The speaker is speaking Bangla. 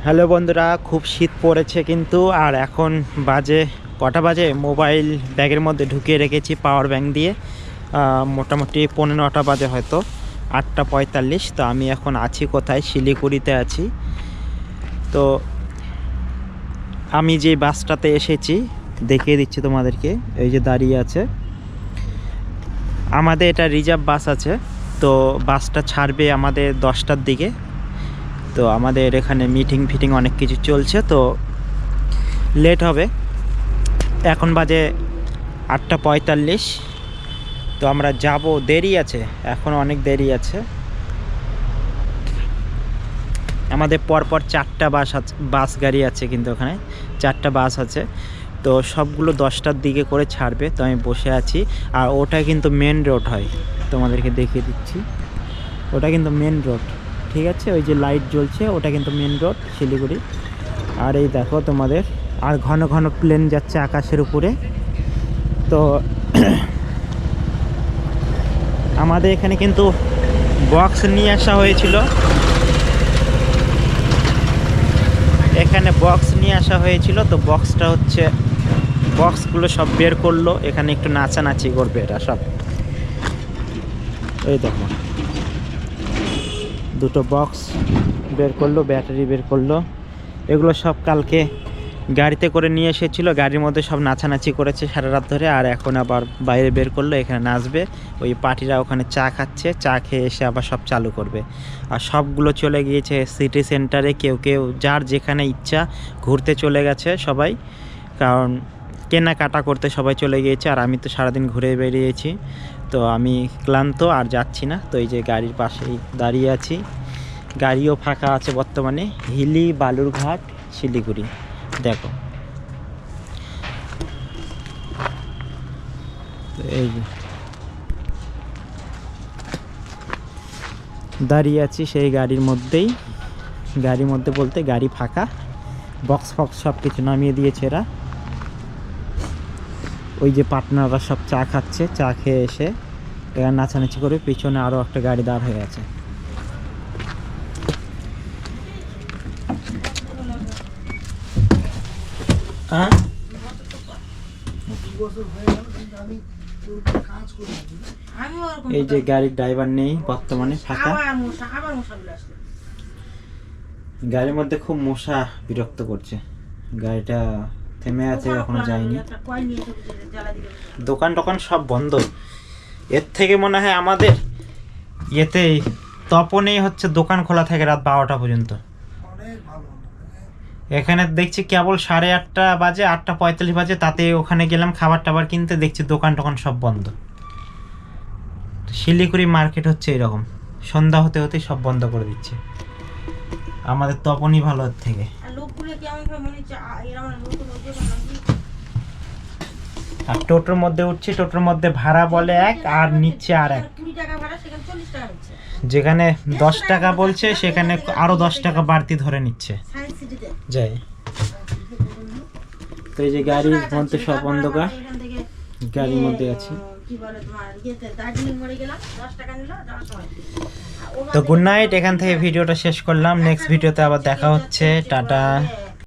হ্যালো বন্ধুরা, খুব শীত পড়েছে কিন্তু। আর এখন বাজে কটা বাজে, মোবাইল ব্যাগের মধ্যে ঢুকিয়ে রেখেছি পাওয়ার ব্যাংক দিয়ে। মোটামুটি 9:15 বাজে, হয়তো 8:45। তো আমি এখন আছি কোথায়? শিলিগুড়িতে আছি। তো আমি যে বাসটাতে এসেছি দেখিয়ে দিচ্ছি তোমাদেরকে, এই যে দাঁড়িয়ে আছে। আমাদের এটা রিজার্ভ বাস আছে। তো বাসটা ছাড়বে আমাদের 10টার দিকে। তো আমাদের এখানে মিটিং অনেক কিছু চলছে, তো লেট হবে। এখন বাজে 8:45। তো আমরা যাব, দেরি আছে, এখন অনেক দেরি আছে। আমাদের পরপর 4টা বাস গাড়ি আছে, কিন্তু ওখানে 4টা বাস আছে। তো সবগুলো 10টার দিকে করে ছাড়বে। তো আমি বসে আছি। আর ওটা কিন্তু মেন রোড হয়, তোমাদেরকে দেখিয়ে দিচ্ছি। ওটা কিন্তু মেন রোড, ঠিক আছে? ওই যে লাইট জ্বলছে, ওটা কিন্তু মেন রোড শিলিগুড়ি। আর এই দেখো তোমাদের, আর ঘন ঘন প্লেন যাচ্ছে আকাশের উপরে। তো আমাদের এখানে কিন্তু বক্স নিয়ে আসা হয়েছিল, এখানে বক্স নিয়ে আসা হয়েছিল। তো বক্সটা হচ্ছে, বক্সগুলো সব বের করলো, এখানে একটু নাচানাচি করবে এরা সব। এই দেখো, দুটো বক্স বের করলো, ব্যাটারি বের করলো। এগুলো সব কালকে গাড়িতে করে নিয়ে এসেছিলো, গাড়ির মধ্যে সব নাচানাচি করেছে সারা রাত ধরে। আর এখন আবার বাইরে বের করলো, এখানে নাচবে। ওই পার্টিরা ওখানে চা খাচ্ছে, চা খেয়ে এসে আবার সব চালু করবে। আর সবগুলো চলে গিয়েছে সিটি সেন্টারে, কেউ কেউ যার যেখানে ইচ্ছা ঘুরতে চলে গেছে সবাই, কারণ কেনাকাটা করতে সবাই চলে গিয়েছে। আর আমি তো সারাদিন ঘুরে বেরিয়েছি, তো আমি ক্লান্ত, আর যাচ্ছি না। তো এই যে গাড়ির পাশেই দাঁড়িয়ে আছি, গাড়িও ফাঁকা আছে বর্তমানে। হিলি বালুরঘাট শিলিগুড়ি, দেখো এই দাঁড়িয়ে আছি সেই গাড়ির মধ্যেই। গাড়ির মধ্যে বলতে গাড়ি ফাঁকা, বক্স ফক্স সব কিছু নামিয়ে দিয়েছে এরা। ওই যে পার্টনাররা সব চা খাচ্ছে, চা খেয়ে এসে এরা নাচানাচি করে। পিছনে আরও একটা গাড়ি দাঁড় হয়ে আছে। হ্যাঁ, এই যে গাড়ির ড্রাইভার নেই বর্তমানে, ফাঁকা। গাড়ির মধ্যে খুব মশা বিরক্ত করছে, গাড়িটা থেমে আছে, এখনো যায়নি। দোকান টোকান সব বন্ধ। এর থেকে মনে হয় আমাদের ইয়েতে তপনেই হচ্ছে দোকান খোলা থাকে রাত 12টা পর্যন্ত। এখানে দেখছি কেবল 8:30 বাজে, 8:45 বাজে, তাতে ওখানে গেলাম খাবার টাবার কিনতে, দেখছি দোকান টোকান সব বন্ধ। শিলিগুড়ি মার্কেট হচ্ছে এরকম, সন্ধ্যা হতে হতে সব বন্ধ করে দিচ্ছে। আমাদের তপনই ভালো এর থেকে। আর টোটোর মধ্যে উঠছি, টোটোর মধ্যে ভাড়া বলে 1 আর নিচ্ছে আর 1। যেখানে 10 টাকা বলছে সেখানে আরো 10 টাকা বাড়তি ধরে নিচ্ছে। যাই, তো এই যে গাড়ির মধ্যে সব অন্ধকার, গাড়ির মধ্যে আছি। তো গুড নাইট, এখান থেকে ভিডিওটা শেষ করলাম। নেক্সট ভিডিওতে আবার দেখা হচ্ছে, টাটা।